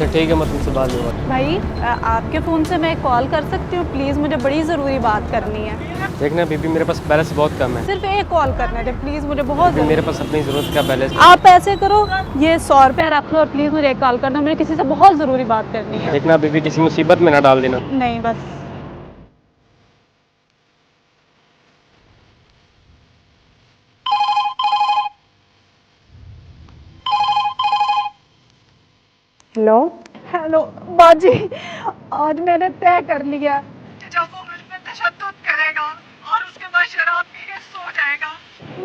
अच्छा ठीक है, मैं तुमसे बाद में बात। भाई आपके फ़ोन से मैं कॉल कर सकती हूँ प्लीज़, मुझे बड़ी ज़रूरी बात करनी है। देखना बीबी, मेरे पास बैलेंस बहुत कम है। सिर्फ एक कॉल करने दे प्लीज़, मुझे बहुत बीबी मेरे ज़रूरी पास अपनी ज़रूरत का बैलेंस। आप ऐसे करो, ये 100 रुपये रख लो और प्लीज़ मुझे एक कॉल करना, मुझे किसी से बहुत ज़रूरी बात करनी है। देखना बीबी, किसी मुसीबत में ना डाल देना। नहीं बस। हेलो। हेलो बाजी, आज मैंने तय कर लिया, जब वो मुझ पे तशद्दुद करेगा और उसके बाद शराब पी के सो जाएगा,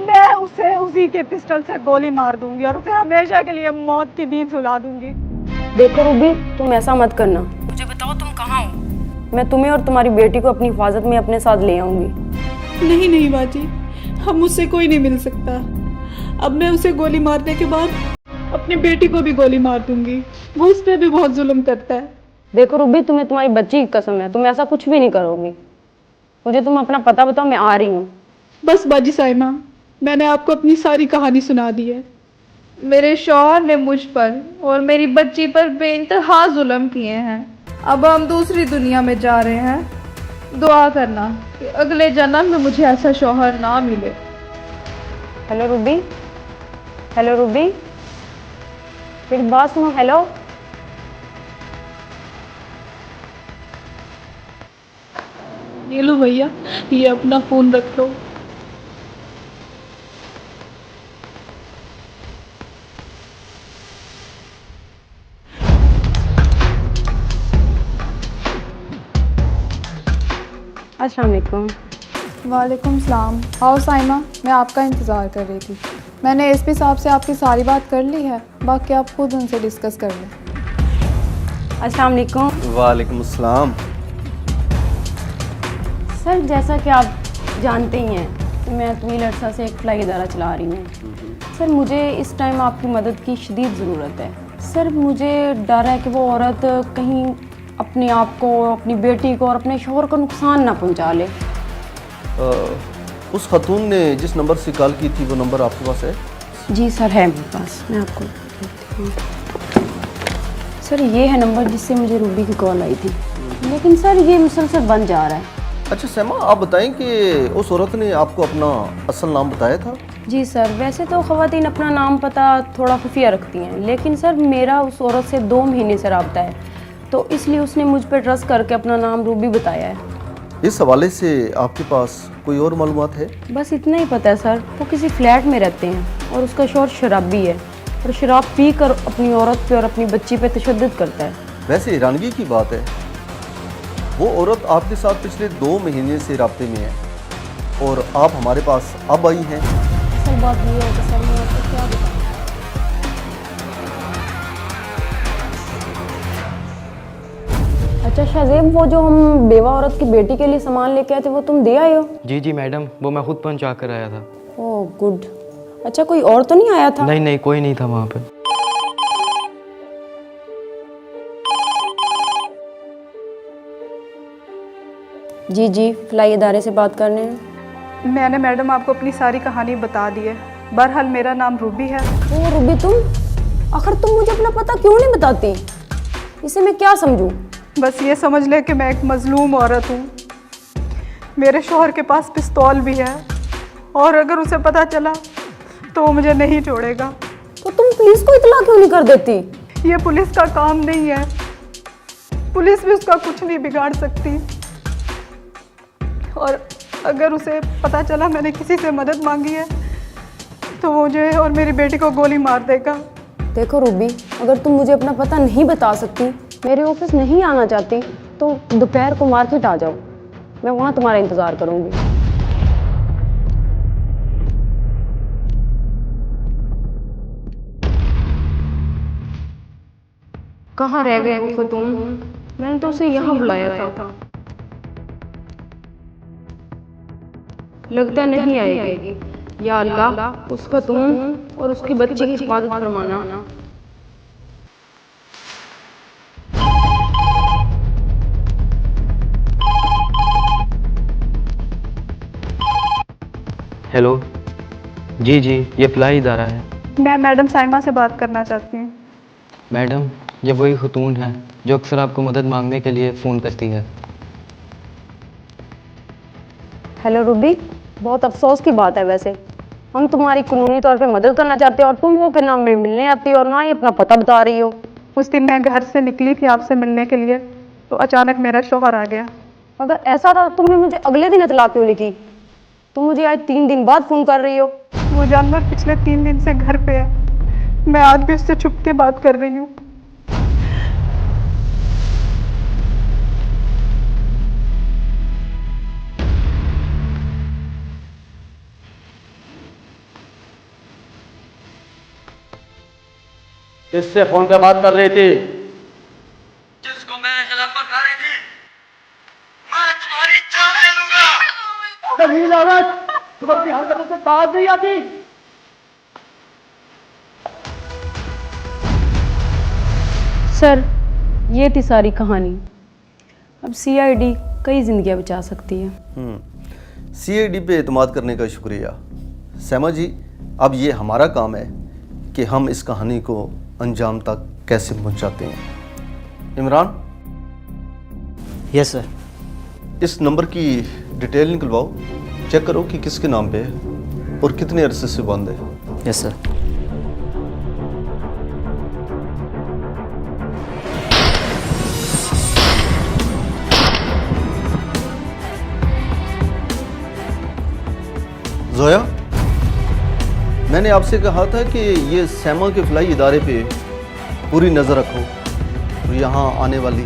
मैं उसे उसी के पिस्टल से गोली मार दूंगी और उसे हमेशा के लिए मौत की नींद सुला दूंगी। देखो रूबी, तुम ऐसा मत करना। मुझे बताओ तुम कहाँ हो, मैं तुम्हें और तुम्हारी बेटी को अपनी हिफाजत में अपने साथ ले आऊंगी। नहीं नहीं बाजी, अब मुझसे कोई नहीं मिल सकता। अब मैं उसे गोली मारने के बाद अपनी बेटी को भी गोली मार दूंगी, वो उस पर भी बहुत जुल्म करता है। देखो रूबी, तुम्हें तुम्हारी बच्ची की कसम है, तुम ऐसा कुछ भी नहीं करोगी। मुझे तुम अपना पता बताओ, मैं आ रही हूँ। बस बाजी साइमा, मैंने आपको अपनी सारी कहानी सुना दी है। मेरे शौहर ने मुझ पर और मेरी बच्ची पर बेइंतहा जुल्म किए हैं। अब हम दूसरी दुनिया में जा रहे हैं। दुआ करना कि अगले जन्म में मुझे ऐसा शौहर ना मिले। हेलो रूबी, हेलो रूबी, मेरी बात सुनो। हेलो। ये लो भैया, ये अपना फोन रख लो। अस्सलाम वालेकुम। वालेकुम सलाम। आओ साइमा, मैं आपका इंतज़ार कर रही थी। मैंने एसपी साहब से आपकी सारी बात कर ली है, बाकी आप खुद उनसे डिस्कस कर लें। अस्सलाम वालेकुम। वालेकुम अस्सलाम। सर, जैसा कि आप जानते ही हैं, मैं तवील अरसा से एक फ्लाई इदारा चला रही हूँ। सर, मुझे इस टाइम आपकी मदद की शदीद ज़रूरत है। सर, मुझे डर है कि वो औरत कहीं अपने आप को, अपनी बेटी को और अपने शौहर को नुकसान ना पहुँचा ले। उस खातून ने जिस नंबर से कॉल की थी वो नंबर आपके पास है? जी सर, है मेरे पास, मैं आपको देती हूँ। सर, ये है नंबर जिससे मुझे रूबी की कॉल आई थी, लेकिन सर ये मुसलसल बंद जा रहा है। अच्छा सैमा, आप बताएं कि उस औरत ने आपको अपना असल नाम बताया था? जी सर, वैसे तो ख़वातीन अपना नाम पता थोड़ा खुफिया रखती हैं, लेकिन सर मेरा उस औरत से 2 महीने से रब्ता है, तो इसलिए उसने मुझ पर ट्रस्ट करके अपना नाम रूबी बताया है। इस हवाले से आपके पास कोई और मालूमात है? बस इतना ही पता है सर, वो किसी फ्लैट में रहते हैं और उसका शौहर शराबी है और शराब पी कर अपनी औरत पे और अपनी बच्ची पे तशद्दुद करता है। वैसे हैरानगी की बात है, वो औरत आपके साथ पिछले 2 महीने से राब्ते में है और आप हमारे पास अब आई हैं। असल बात ये है कि सर मैं आपको क्या बताऊँ। अच्छा शाहजेब, वो जो हम बेवा औरत की बेटी के लिए सामान लेके आए थे वो तुम दे आए हो? जी जी मैडम, वो मैं खुद पहुंचा कर आया था। Oh good. अच्छा, कोई और तो नहीं आया था? नहीं नहीं, कोई नहीं था वहाँ पे। जी जी, फ्लाई इदारे से बात करने हैं। मैंने मैडम आपको अपनी सारी कहानी बता दी है। बहरहाल मेरा नाम रूबी है। ओह रूबी, तुम आखिर तुम मुझे अपना पता क्यों नहीं बताती? इसे मैं क्या समझूं? बस ये समझ ले कि मैं एक मजलूम औरत हूँ। मेरे शौहर के पास पिस्तौल भी है और अगर उसे पता चला तो वो मुझे नहीं छोड़ेगा। तो तुम पुलिस को इतला क्यों नहीं कर देती? ये पुलिस का काम नहीं है, पुलिस भी उसका कुछ नहीं बिगाड़ सकती। और अगर उसे पता चला मैंने किसी से मदद मांगी है तो वो मुझे और मेरी बेटी को गोली मार देगा। देखो रूबी, अगर तुम मुझे अपना पता नहीं बता सकती, मेरे ऑफिस नहीं आना चाहती, तो दोपहर को मार्केट आ जाओ, मैं वहाँ तुम्हारा इंतज़ार करूँगी। कहाँ रह गए वो खतून? मैंने तो उसे यहाँ बुलाया था। लगता नहीं आएगी। या अल्लाह, उस खतून और उसकी बच्ची की हिफाजत फरमाना। हेलो। जी जी, ये फ्लाई इदारा है। मैं मैडम साइमा से बात करना चाहती हूँ। मैडम, ये वही खतून है जो अक्सर आपको मदद मांगने के लिए फ़ोन करती है। हेलो रूबी, बहुत अफसोस की बात है वैसे, हम तुम्हारी कानूनी तौर पे मदद करना चाहते हैं और तुम वो फिर ना मिलने आती हो और ना ही अपना पता बता रही हो। उस दिन मैं घर से निकली थी आपसे मिलने के लिए, तो अचानक मेरा शौहर आ गया। अगर ऐसा था तुमने मुझे अगले दिन इतला क्यों लिखी? तुम मुझे आज 3 दिन बाद फ़ोन कर रही हो। वो जानवर पिछले 3 दिन से घर पे है, मैं आज भी उससे छुप के बात कर रही हूँ। किससे फोन पे बात कर रही थी? जिसको मैं खिलाफ खा रही थी, मैं तुम्हारी जान ले लूंगा। तमीज औरत, तुम्हें अपनी हरकतों से बात नहीं आती? सर, ये थी सारी कहानी। अब सीआईडी कई जिंदगियां बचा सकती है। सीआईडी पे एतमाद करने का शुक्रिया। सैमा जी, अब ये हमारा काम है कि हम इस कहानी को अंजाम तक कैसे पहुंचाते हैं। Imran, yes sir. इस नंबर की डिटेल निकलवाओ, चेक करो कि किसके नाम पे है और कितने अरसे से बंद है। Yes sir. जोया, मैंने आपसे कहा था कि ये सैमा के फ्लाई इदारे पे पूरी नज़र रखो और यहाँ आने वाली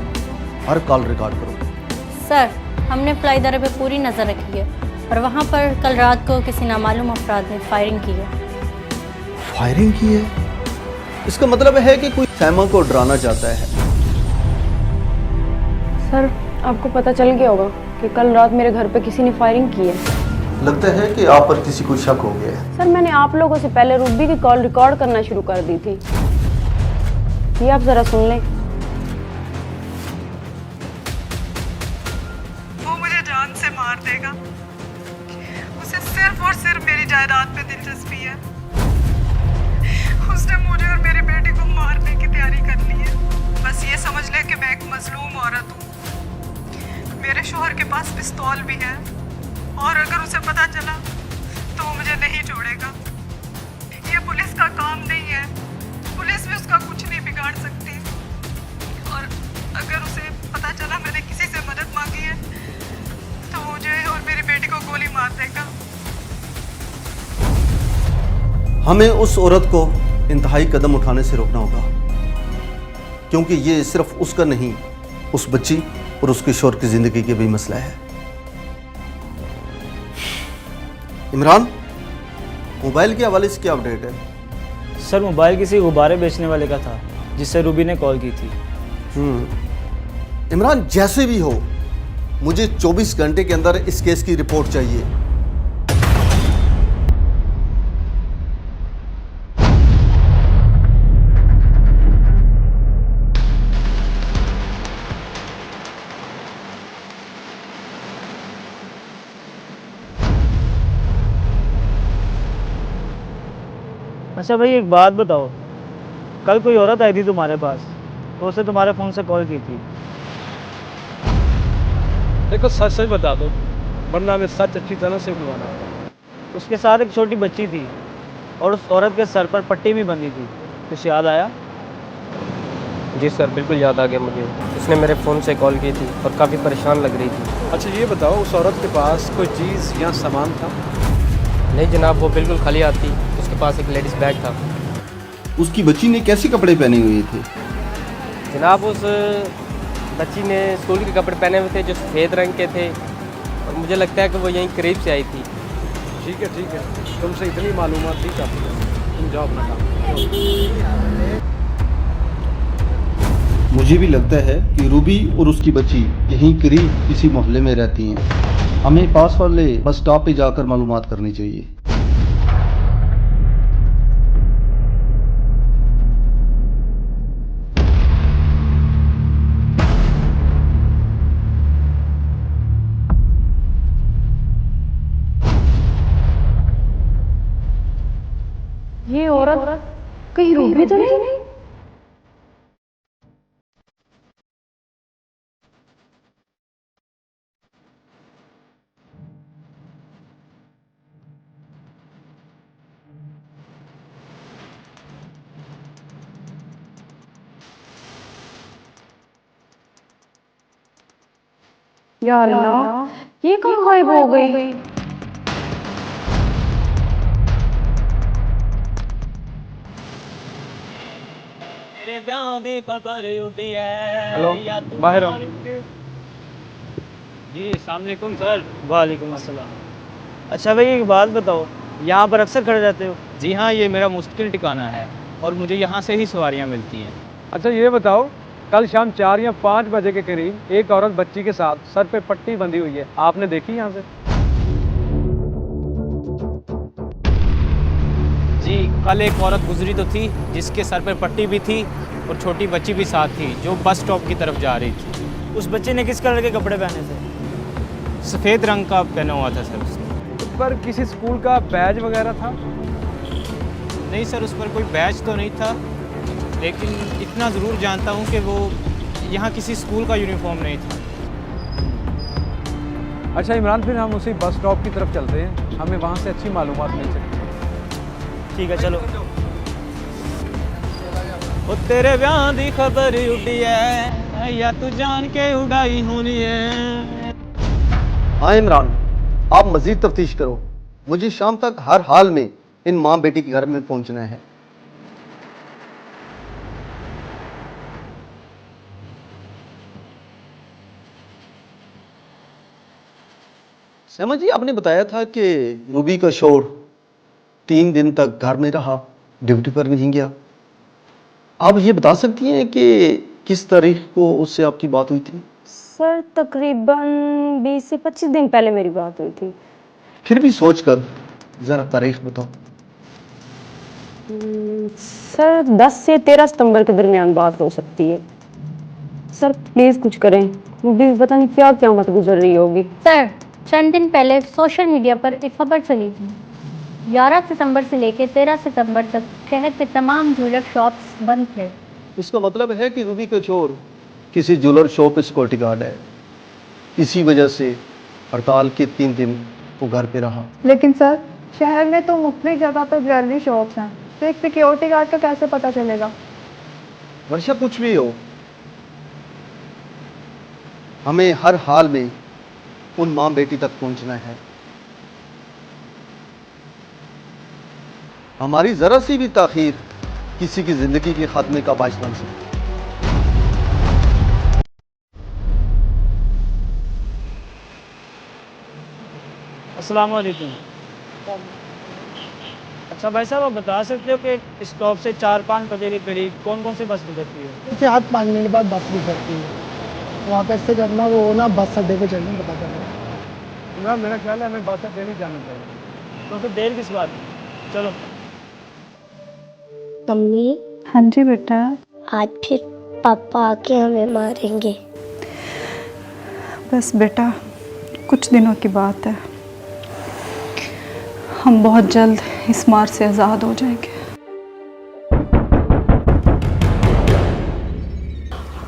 हर कॉल रिकॉर्ड करो। सर, हमने फ्लाई इदारे पे पूरी नज़र रखी है और वहाँ पर कल रात को किसी नामालूम अफराद ने फायरिंग की है। फायरिंग की है? इसका मतलब है कि कोई सैमा को डराना चाहता है। सर, आपको पता चल गया होगा कि कल रात मेरे घर पे किसी ने फायरिंग की है। लगता है कि आप पर किसी को शक हो गया है। सर, मैंने आप लोगों से पहले रूबी की कॉल रिकॉर्ड करना शुरू कर दी थी। ये आप जरा सुन लें। वो मुझे जान से मार देगा, उसे सिर्फ और सिर्फ मेरी जायदाद पे दिलचस्पी है। उसने मुझे और मेरे बेटे को मारने की तैयारी कर ली है। बस ये समझ ले कि मैं एक मजलूम औरत हूँ। मेरे शौहर के पास पिस्तौल भी है और अगर उसे पता चला तो वो मुझे नहीं छोड़ेगा। ये पुलिस का काम नहीं है, पुलिस भी उसका कुछ नहीं बिगाड़ सकती। और अगर उसे पता चला मैंने किसी से मदद मांगी है तो मुझे और मेरी बेटी को गोली मार देगा। हमें उस औरत को इंतहाई कदम उठाने से रोकना होगा, क्योंकि ये सिर्फ उसका नहीं, उस बच्ची और उसके शौहर की जिंदगी का भी मसला है। इमरान, मोबाइल के हवाले से क्या अपडेट है? सर, मोबाइल किसी गुब्बारे बेचने वाले का था जिससे रूबी ने कॉल की थी। इमरान, जैसे भी हो मुझे 24 घंटे के अंदर इस केस की रिपोर्ट चाहिए। अच्छा भाई, एक बात बताओ, कल कोई औरत आई थी तुम्हारे पास, तो उसने तुम्हारे फ़ोन से कॉल की थी। देखो, सच सच बता दो, वरना मैं सच अच्छी तरह से बुलवाना। उसके साथ एक छोटी बच्ची थी और उस औरत के सर पर पट्टी भी बंधी थी। कुछ याद आया? जी सर, बिल्कुल याद आ गया मुझे। उसने मेरे फ़ोन से कॉल की थी और काफ़ी परेशान लग रही थी। अच्छा ये बताओ, उस औरत के पास कोई चीज़ या सामान था? नहीं जनाब, वो बिल्कुल खाली आती। उसके पास एक लेडीज़ बैग था। उसकी बच्ची ने कैसे कपड़े पहने हुए थे? जनाब, उस बच्ची ने स्कूल के कपड़े पहने हुए थे जो सफ़ेद रंग के थे और मुझे लगता है कि वो यहीं करीब से आई थी। ठीक है, तुमसे इतनी मालूमात थी काफ़ी है। तुम जाओ अपना काम। मुझे भी लगता है कि रूबी और उसकी बच्ची यहीं करीब किसी मोहल्ले में रहती हैं। हमें पास वाले बस स्टॉप पे जाकर मालूमात करनी चाहिए। ये औरत कहीं रूबी तो नहीं? या अल्लाह, ये कहाँ गायब हो गई? हेलो, बाहर आओ। जी अस्सलाम सर। वालेकुम अस्सलाम। अच्छा भाई एक बात बताओ, यहाँ पर अक्सर खड़े रहते हो? जी हाँ, ये मेरा मुश्किल ठिकाना है और मुझे यहाँ से ही सवारियाँ मिलती हैं। अच्छा ये बताओ, कल शाम 4 या 5 बजे के करीब एक औरत बच्ची के साथ सर पे पट्टी बंधी हुई है, आपने देखी यहाँ से? जी, कल एक औरत गुजरी तो थी जिसके सर पर पट्टी भी थी और छोटी बच्ची भी साथ थी जो बस स्टॉप की तरफ जा रही थी। उस बच्चे ने किस कलर के कपड़े पहने थे? सफ़ेद रंग का पहना हुआ था सर उसने। उस पर किसी स्कूल का बैज वगैरह था? नहीं सर, उस पर कोई बैच तो नहीं था, लेकिन इतना ज़रूर जानता हूँ कि वो यहाँ किसी स्कूल का यूनिफॉर्म नहीं था। अच्छा इमरान, फिर हम उसी बस स्टॉप की तरफ चलते हैं, हमें वहाँ से अच्छी मालूमात मिल सकती है। ठीक है चलो। ओ तेरे ब्याह दी खबर उड़ी है या तू जान के उड़ाई होनी है। हाँ इमरान, आप मजीद तफ्तीश करो, मुझे शाम तक हर हाल में इन माँ बेटी के घर में पहुंचना है। सैमा जी, आपने बताया था कि रूबी का शोर 3 दिन तक घर में रहा, ड्यूटी पर नहीं गया। आप ये बता सकती हैं कि किस तारीख को उससे आपकी बात हुई थी? सर तकरीबन 20 से 25 दिन पहले मेरी बात हुई थी। फिर भी सोच कर जरा तारीख बताओ। सर 10 से 13 सितंबर के दरमियान बात हो सकती है। सर प्लीज़ कुछ करें, मुझे पता नहीं क्या क्या मत गुजर रही होगी। सर, चंद दिन पहले सोशल मीडिया पर एक खबर चली थी। 11 सितंबर से लेकर 13 सितंबर तक शहर के तमाम ज्वेलर शॉप्स बंद थे। इसका मतलब है कि रूबी का चोर किसी ज्वेलर शॉप पे सिक्योरिटी गार्ड है, इसी वजह से हड़ताल के 3 दिन वो घर पे रहा। लेकिन सर, शहर में तो मुख्तलिफ जगह पर ज्वेलरी शॉप्स हैं, तो एक सिक्योरिटी गार्ड का कैसे पता चलेगा? वर्षा, कुछ भी हो, हमें हर हाल में उन माँ बेटी तक पहुंचना है। हमारी जरा सी भी ताखीर किसी की जिंदगी के खात्मे का बाइस बन सकती है। अस्सलाम वालेकुम। अच्छा भाई साहब, आप बता सकते हो कि स्टॉप से 4-5 बजे के करीब कौन कौन सी बस गुजरती है? उससे 8-5 मिनट बाद बस गुजरती है, वहाँ पे से करना वो ना बस अड्डे पे चलने पता करना। इमरान, मेरा ख्याल है हमें बस अड्डे नहीं जाना चाहिए। तो फिर देर किस बात की? चलो। मम्मी, हाँ जी बेटा। आज फिर पापा आके हमें मारेंगे। बस बेटा, कुछ दिनों की बात है, हम बहुत जल्द इस मार से आज़ाद हो जाएंगे।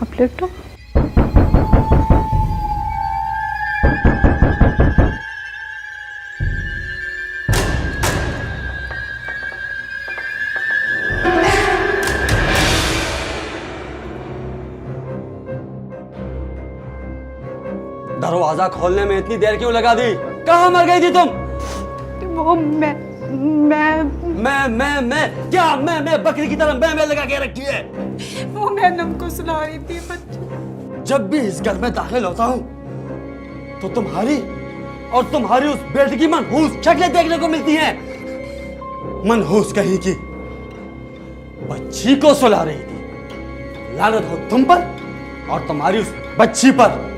आप लेटो। दरवाजा खोलने में इतनी देर क्यों लगा दी? कहाँ मर गई थी तुम? वो मैं क्या मैं बकरी की तरह मैं लगा के रखी है? वो मैडम को सुना रही थी बच्चे। जब भी इस घर में दाखिल होता हूँ तो तुम्हारी और तुम्हारी उस बेटी की मनहूस शक्लें देखने को मिलती हैं। मनहूस कहीं की बच्ची को सुला रही थी। लानत हो तुम पर और तुम्हारी उस बच्ची पर।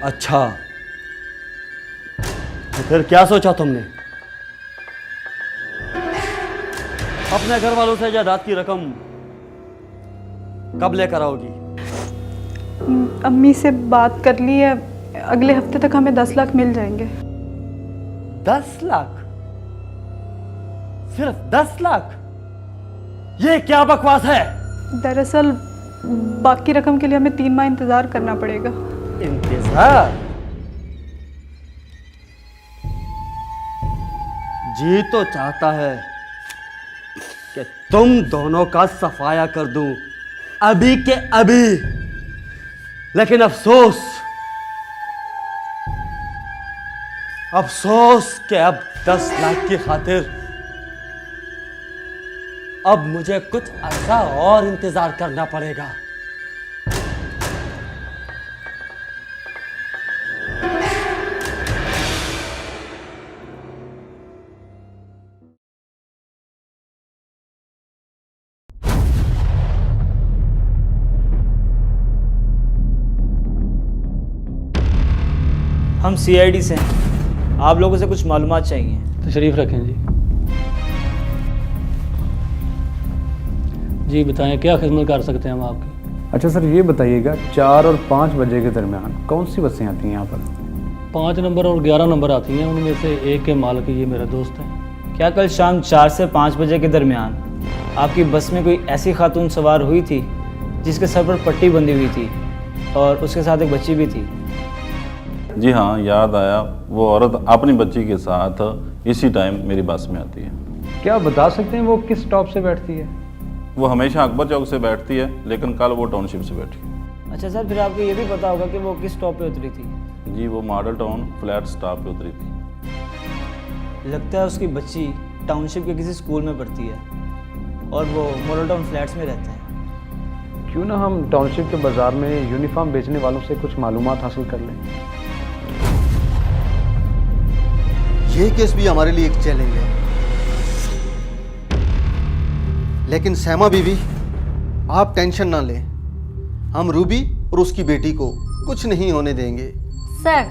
अच्छा, तो फिर क्या सोचा तुमने? अपने घर वालों से जायदाद की रकम कब लेकर आओगी? अम्मी से बात कर ली है, अगले हफ्ते तक हमें 10 लाख मिल जाएंगे। 10 लाख? सिर्फ 10 लाख? ये क्या बकवास है? दरअसल बाकी रकम के लिए हमें 3 माह इंतज़ार करना पड़ेगा। इंतजार? जी तो चाहता है कि तुम दोनों का सफाया कर दूं अभी के अभी, लेकिन अफसोस कि अब 10 लाख की खातिर अब मुझे कुछ अर्सा और इंतजार करना पड़ेगा। हम CID से हैं, आप लोगों से कुछ मालूमात चाहिए। तशरीफ़ रखें जी। जी बताएं, क्या खिदमत कर सकते हैं हम आपकी? अच्छा सर, ये बताइएगा 4 और 5 बजे के दरमियान कौन सी बसें आती हैं यहाँ पर? 5 नंबर और 11 नंबर आती हैं, उनमें से एक के मालिक ये मेरा दोस्त है। क्या कल शाम 4 से 5 बजे के दरमियान आपकी बस में कोई ऐसी खातून सवार हुई थी जिसके सर पर पट्टी बंधी हुई थी और उसके साथ एक बच्ची भी थी? जी हाँ, याद आया। वो औरत अपनी बच्ची के साथ इसी टाइम मेरी बस में आती है। क्या आप बता सकते हैं वो किस स्टॉप से बैठती है? वो हमेशा अकबर चौक से बैठती है, लेकिन कल वो टाउनशिप से बैठी। अच्छा सर, फिर आपको ये भी पता होगा कि वो किस स्टॉप पे उतरी थी? जी, वो मॉडल टाउन फ्लैट स्टॉप पे उतरी थी। लगता है उसकी बच्ची टाउनशिप के किसी स्कूल में पढ़ती है और वो मॉडल टाउन फ्लैट्स में रहते हैं। क्यों ना हम टाउनशिप के बाज़ार में यूनिफॉर्म बेचने वालों से कुछ मालूमात हासिल कर लें। ये केस भी हमारे लिए एक चैलेंज है, लेकिन सैमा बीवी, आप टेंशन ना लें। हम रूबी और उसकी बेटी को कुछ नहीं होने देंगे। सर,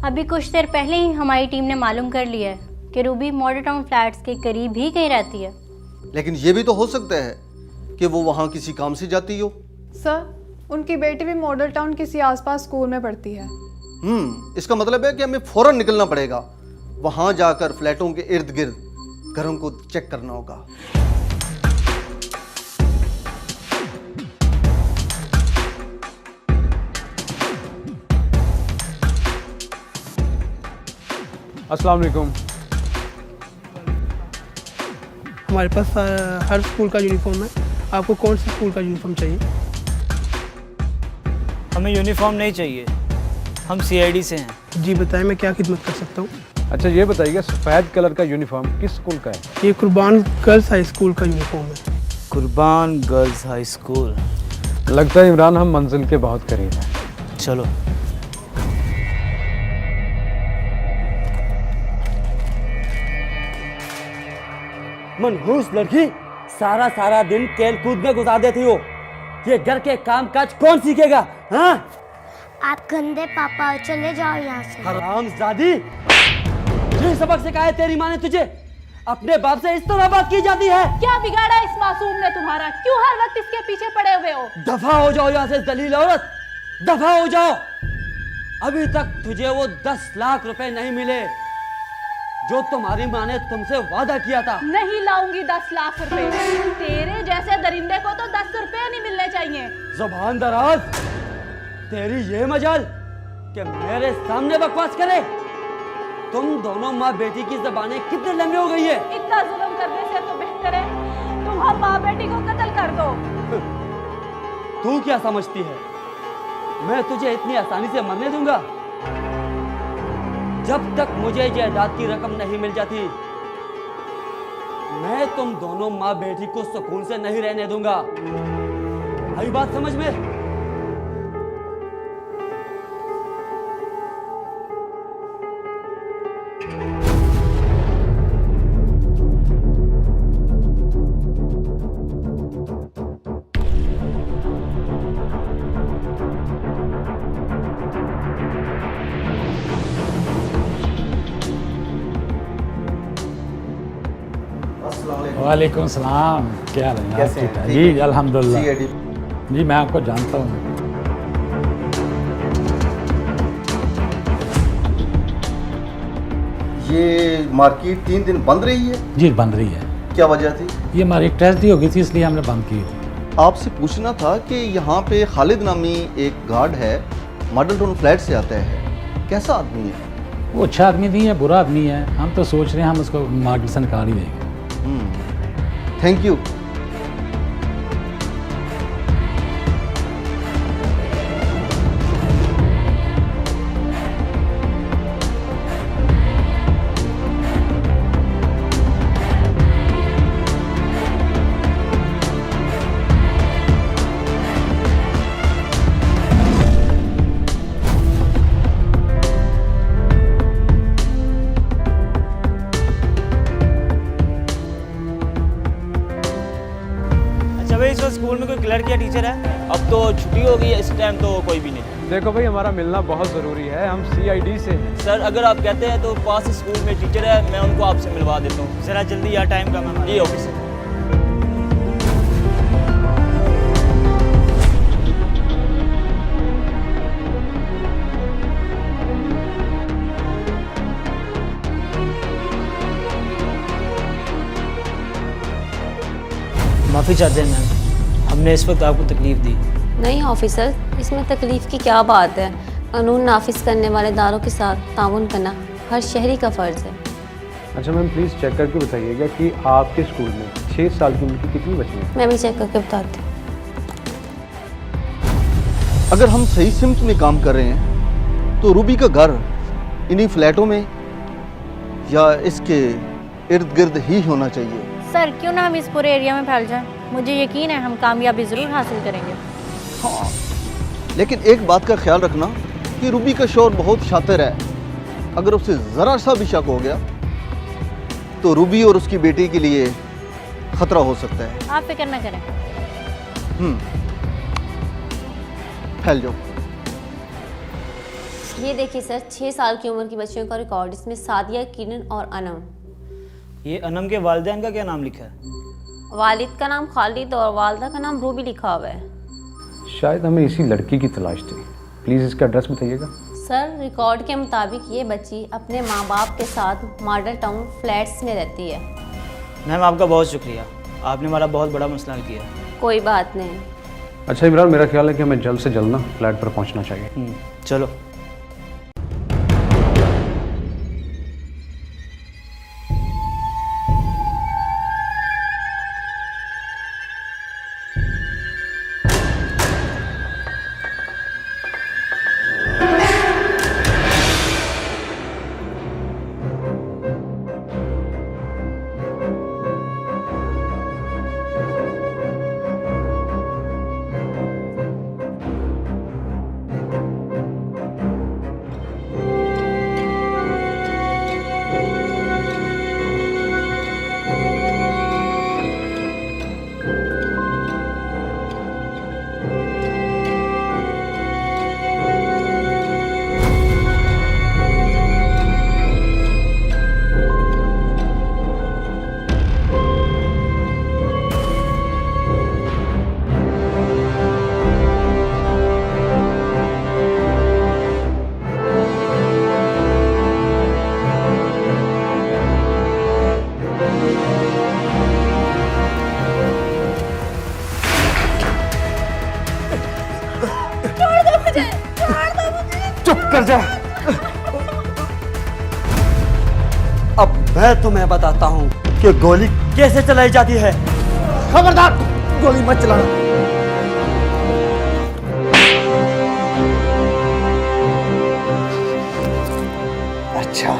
अभी कुछ देर पहले ही हमारी टीम ने मालूम कर लिया है कि रूबी मॉडल टाउन फ्लैट्स के करीब ही कहीं रहती है। लेकिन ये भी तो हो सकता है कि वो वहाँ किसी काम से जाती हो। सर, उनकी बेटी भी मॉडल टाउन किसी आसपास स्कूल में पढ़ती है। इसका मतलब है कि हमें फौरन निकलना पड़ेगा। वहाँ जाकर फ्लैटों के इर्द गिर्द घरों को चेक करना होगा। अस्सलाम वालेकुम। हमारे पास हर स्कूल का यूनिफॉर्म है। आपको कौन से स्कूल का यूनिफॉर्म चाहिए? हमें यूनिफॉर्म नहीं चाहिए, हम CID से हैं। जी बताएं, मैं क्या खिदमत कर सकता हूँ? अच्छा ये बताइएगा, सफ़ेद कलर का यूनिफॉर्म किस स्कूल का है? ये कुर्बान गर्ल्स हाई स्कूल का यूनिफॉर्म है। कुर्बान गर्ल्स हाई स्कूल। लगता है इमरान हम मंजिल के बहुत करीब हैं। चलो। मनहूस लड़की, सारा दिन खेल कूद में गुजार देती हो। ये घर के काम काज कौन सीखेगा? हाँ? आप गंदे पापा, चले जाओ यहाँ से। हरामजादी, ये सबक सिखाया तेरी माँ ने तुझे? अपने बाप से इस तरह बात की जाती है? क्या बिगाड़ा इस मासूम ने तुम्हारा? क्यों हर वक्त इसके पीछे पड़े हुए हो? दफा हो जाओ यहाँ से जलील औरत, दफा हो जाओ। अभी तक तुझे वो 10 लाख रुपए नहीं मिले जो तुम्हारी माँ ने तुमसे वादा किया था। नहीं लाऊंगी 10 लाख रुपए। तेरे जैसे दरिंदे को तो 10 रुपए नहीं मिलने चाहिए। जुबान दराज, तेरी ये मजाल कि मेरे सामने बकवास करे। तुम दोनों माँ बेटी की जबानें कितने लंबी हो गई है। इतना जुल्म करने से तो बेहतर है तुम हम माँ बेटी को कत्ल कर दो। तू क्या समझती है मैं तुझे इतनी आसानी से मरने दूंगा? जब तक मुझे जायदाद की रकम नहीं मिल जाती, मैं तुम दोनों माँ बेटी को सुकून से नहीं रहने दूंगा। आई बात समझ में? वालेकुम सलाम, क्या हाल है? कैसे हैं? जी अल्हम्दुलिल्लाह। CID। जी मैं आपको जानता हूँ। ये मार्केट 3 दिन बंद रही है? जी बंद रही है। क्या वजह थी? ये हमारी ट्रेजडी हो गई थी, इसलिए हमने बंद की थी। आपसे पूछना था कि यहाँ पे खालिद नामी एक गार्ड है, मॉडल टाउन फ्लैट से आता है, कैसा आदमी है? वो अच्छा आदमी नहीं है, बुरा आदमी है। हम तो सोच रहे हैं हम उसको मार्केट से निकाल ही देंगे। Thank you. अच्छा भाई, इस वक्त स्कूल में कोई क्लर्क या टीचर है? अब तो छुट्टी हो गई है, इस टाइम तो कोई भी नहीं। देखो भाई, हमारा मिलना बहुत ज़रूरी है, हम CID से हैं। सर अगर आप कहते हैं तो पास स्कूल में टीचर है, मैं उनको आपसे मिलवा देता हूँ। ज़रा जल्दी यार, टाइम कम है। जी ओके सर। माफ़ी चाहते हैं मैम, हमने इस वक्त आपको तकलीफ़ दी। नहीं ऑफिसर, इसमें तकलीफ़ की क्या बात है। कानून नाफिज करने वाले इदारों के साथ ताउन करना हर शहरी का फ़र्ज़ है। अच्छा मैम, प्लीज़ चेक करके बताइएगा कि आपके स्कूल में 6 साल की उम्र की कितनी बच्ची हैं? मैं भी चेक करके बताती हूँ। अगर हम सही सिमत में काम कर रहे हैं तो रूबी का घर इन्हीं फ्लैटों में या इसके इर्द गिर्द ही होना चाहिए। सर क्यों ना हम इस पूरे एरिया में फैल जाएं? मुझे यकीन है हम कामयाबी ज़रूर हासिल करेंगे। हाँ, लेकिन एक बात का ख्याल रखना कि रूबी का शौहर बहुत शातिर है। अगर उसे ज़रा सा भी शक हो गया तो रूबी और उसकी बेटी के लिए खतरा हो सकता है। आप फिक्र ना करें। फैल जाओ। ये देखिए सर, 6 साल की उम्र की बच्चियों का रिकॉर्ड। इसमें सादिया, किरण और अनम। ये अनम के वालिदैन का क्या नाम लिखा है? वालिद का नाम खालिद और वालदा का नाम रूबी लिखा हुआ है। शायद हमें इसी लड़की की तलाश थी। प्लीज़ इसका एड्रेस बताइएगा। सर रिकॉर्ड के मुताबिक ये बच्ची अपने माँ बाप के साथ मॉडल टाउन फ्लैट्स में रहती है। मैम आपका बहुत शुक्रिया, आपने हमारा बहुत बड़ा मसला हल किया। कोई बात नहीं। अच्छा इमरान, मेरा ख्याल है कि हमें जल्द से जल्द ना फ्लैट पर पहुंचना चाहिए। चलो। चुप कर जा। अब मैं तुम्हें बताता हूं कि गोली कैसे चलाई जाती है। खबरदार, गोली मत चलाना। अच्छा,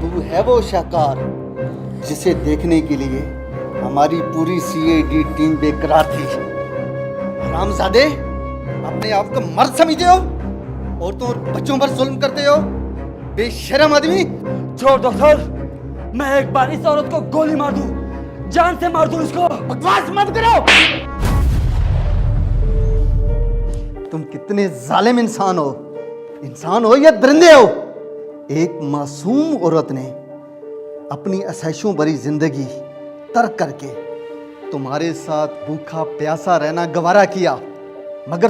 तू है वो शाहकार जिसे देखने के लिए हमारी पूरी CID टीम बेकरार थी। हरामजादे, अपने आप को मर्द समझते हो और तुम बच्चों पर जुल्म करते हो, बेशरम आदमी। छोड़ दो सर, मैं एक बार इस औरत को गोली मार दूं, जान से मार दूं इसको। बकवास मत करो। तुम कितने जालिम इंसान हो या दरिंदे हो। एक मासूम औरत ने अपनी असैशों भरी जिंदगी तर्क करके तुम्हारे साथ भूखा प्यासा रहना गवारा किया, मगर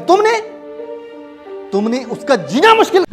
तुमने उसका जीना मुश्किल